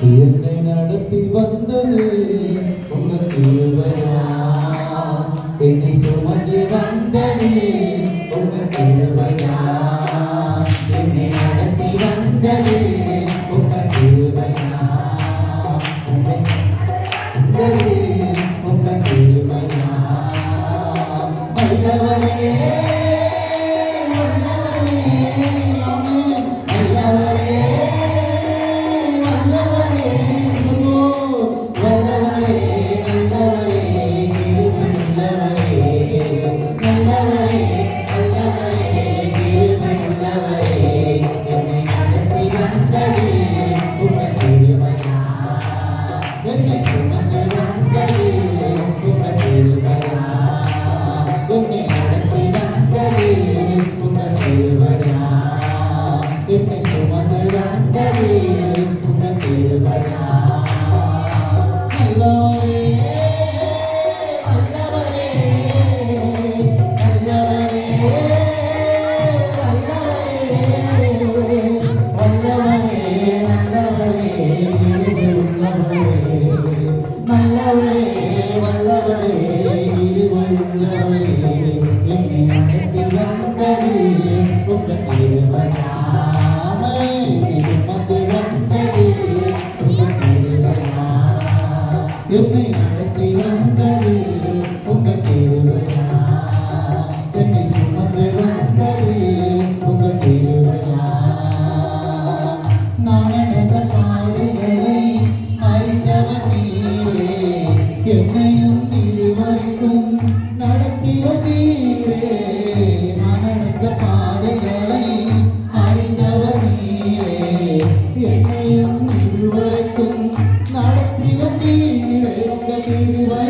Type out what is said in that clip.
என்னை நடத்தி வந்தது உங்க கிருபையா, என்னை சுமந்து வந்தது உங்க கிருபையா, என்னை நடத்தி வந்தது உங்க கிருபையா, உங்க கிருபையா. வல்லவரே வல்லவரே ஆமென், வல்லவரே வல்லவரே சுமோ, வல்லவரே நல்லவரே கிருபையுள்ளவரே, நல்லவரே வல்லவரே கிருபையுள்ளவரே, என்னை நடத்தி வந்தது உங்க கிருபையா, என்னை சுமந்து வந்தது உங்க கிருபையா, என்னை நடத்தி வந்தது உங்க கிருபையா, என்னை சுமந்து வந்தது உங்க கிருபையா. நல்லவரே நல்லவரே நல்லவரே நல்லவரே நல்லவரே நல்லவரே வல்லவரே கிருபையுள்ளவரே, என்னை நடத்தி வந்தது உங்க கிருபையா, என்னை சுமந்து வந்தது உங்க கிருபையா, என்னை நடத்தி வந்தது உங்க கிருபையா, என்னை சுமந்து வந்தது உங்க கிருபையா. நான் நடந்த பாதைகளை அறிந்தவர் நீரே, என்னையும் இருவருக்கும் நடத்தி வந்தீரே, நான் நடந்த பாதைகளை அறிந்தவர் நீரே, என்னையும் இருவருக்கும் நடத்தி வந்தீரே, உங்க கிருபை